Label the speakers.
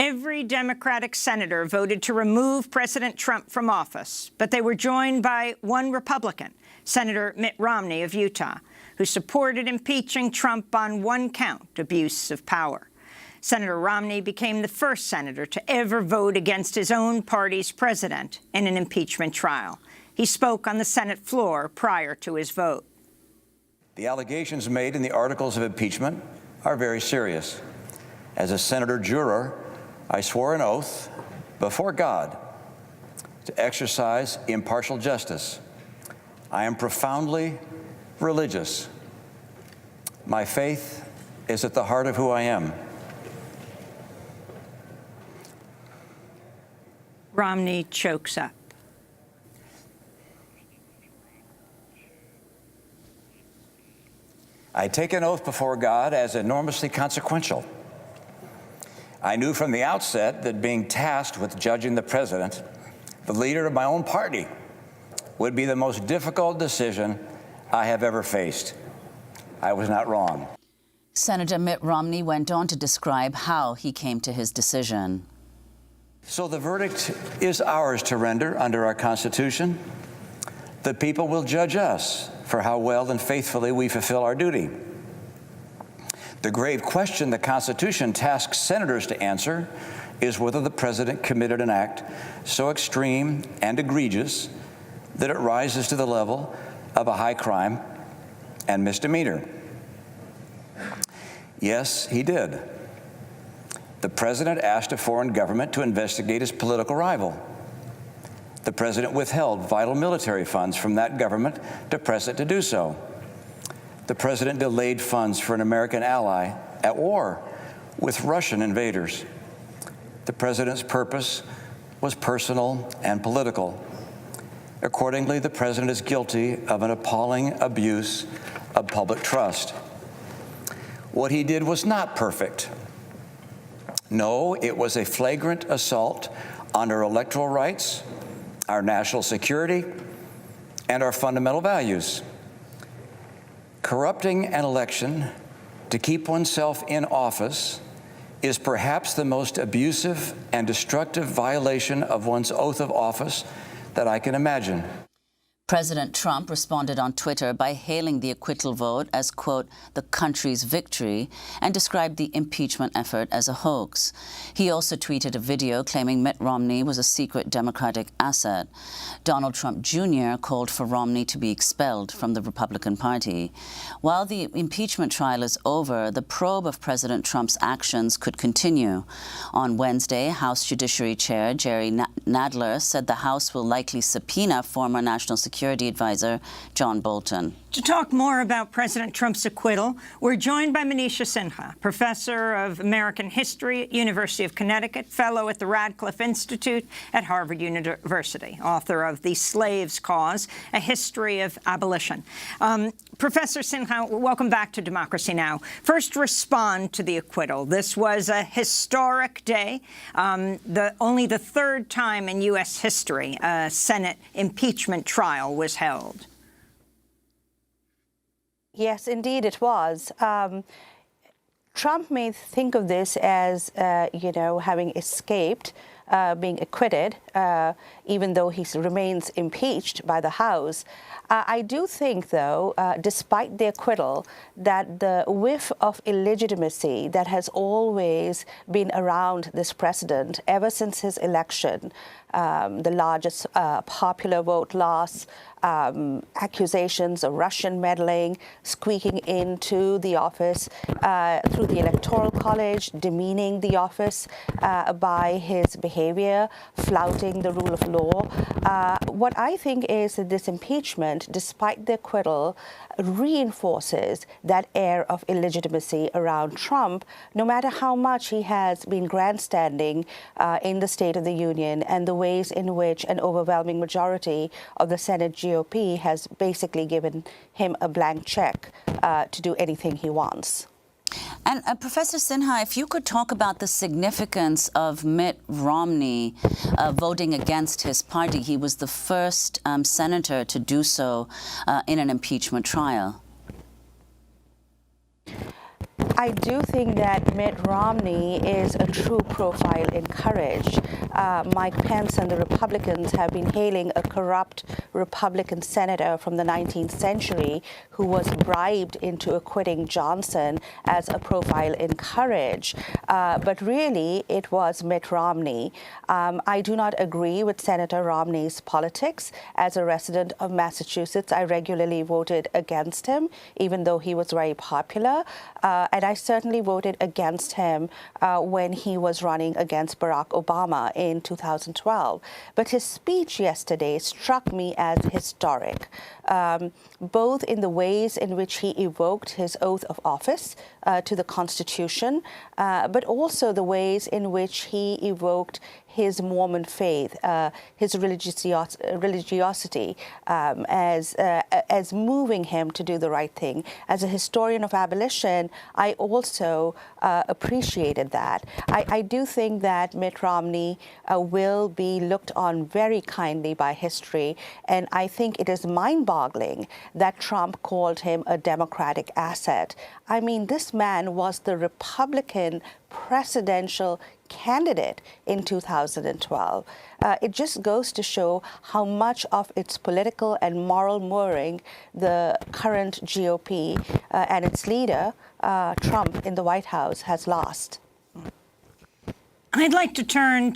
Speaker 1: Every Democratic senator voted to remove President Trump from office, but they were joined by one Republican, Senator Mitt Romney of Utah, who supported impeaching Trump on one count, abuse of power. Senator Romney became the first senator to ever vote against his own party's president in an impeachment trial. He spoke on the Senate floor prior to his vote.
Speaker 2: The allegations made in the articles of impeachment are very serious. As a senator juror, I swore an oath before God to exercise impartial justice. I am profoundly religious. My faith is at the heart of who I am.
Speaker 1: Romney chokes up.
Speaker 2: I take an oath before God as enormously consequential. I knew from the outset that being tasked with judging the president, the leader of my own party, would be the most difficult decision I have ever faced. I was not wrong.
Speaker 3: Senator Mitt Romney went on to describe how he came to his decision.
Speaker 2: So the verdict is ours to render under our Constitution. The people will judge us for how well and faithfully we fulfill our duty. The grave question the Constitution tasks senators to answer is whether the president committed an act so extreme and egregious that it rises to the level of a high crime and misdemeanor. Yes, he did. The president asked a foreign government to investigate his political rival. The president withheld vital military funds from that government to press it to do so. The president delayed funds for an American ally at war with Russian invaders. The president's purpose was personal and political. Accordingly, the president is guilty of an appalling abuse of public trust. What he did was not perfect. No, it was a flagrant assault on our electoral rights, our national security, and our fundamental values. Corrupting an election to keep oneself in office is perhaps the most abusive and destructive violation of one's oath of office that I can imagine.
Speaker 3: President Trump responded on Twitter by hailing the acquittal vote as, quote, the country's victory, and described the impeachment effort as a hoax. He also tweeted a video claiming Mitt Romney was a secret Democratic asset. Donald Trump Jr. called for Romney to be expelled from the Republican Party. While the impeachment trial is over, the probe of President Trump's actions could continue. On Wednesday, House Judiciary Chair Jerry Nadler said the House will likely subpoena former National Security Advisor John Bolton.
Speaker 1: To talk more about President Trump's acquittal, we're joined by Manisha Sinha, professor of American history at University of Connecticut, fellow at the Radcliffe Institute at Harvard University, author of The Slave's Cause, A History of Abolition. Professor Sinha, welcome back to Democracy Now! First, respond to the acquittal. This was a historic day, only the third time in U.S. history a Senate impeachment trial was held.
Speaker 4: Yes, indeed it was. Trump may think of this as, having escaped, being acquitted, even though he remains impeached by the House. I do think, though, despite the acquittal, that the whiff of illegitimacy that has always been around this president ever since his election, the largest popular vote loss, accusations of Russian meddling, squeaking into the office through the Electoral College, demeaning the office by his behavior, flouting the rule of law. What I think is that this impeachment, despite the acquittal, reinforces that air of illegitimacy around Trump, no matter how much he has been grandstanding in the State of the Union and the ways in which an overwhelming majority of the Senate GOP has basically given him a blank check to do anything he wants.
Speaker 3: And Professor Sinha, if you could talk about the significance of Mitt Romney voting against his party. He was the first senator to do so in an impeachment trial.
Speaker 4: I do think that Mitt Romney is a true profile in courage. Mike Pence and the Republicans have been hailing a corrupt Republican senator from the 19th century who was bribed into acquitting Johnson as a profile in courage. But really, it was Mitt Romney. I do not agree with Senator Romney's politics. As a resident of Massachusetts, I regularly voted against him, even though he was very popular. And I certainly voted against him when he was running against Barack Obama in 2012. But his speech yesterday struck me as historic, both in the ways in which he evoked his oath of office to the Constitution, but also the ways in which he evoked his Mormon faith, his religiosity, as moving him to do the right thing. As a historian of abolition, I also appreciated that. I do think that Mitt Romney will be looked on very kindly by history, and I think it is mind-boggling that Trump called him a Democratic asset. I mean, this man was the Republican presidential candidate in 2012. It just goes to show how much of its political and moral mooring the current GOP and its leader, Trump, in the White House has lost.
Speaker 1: I'd like to turn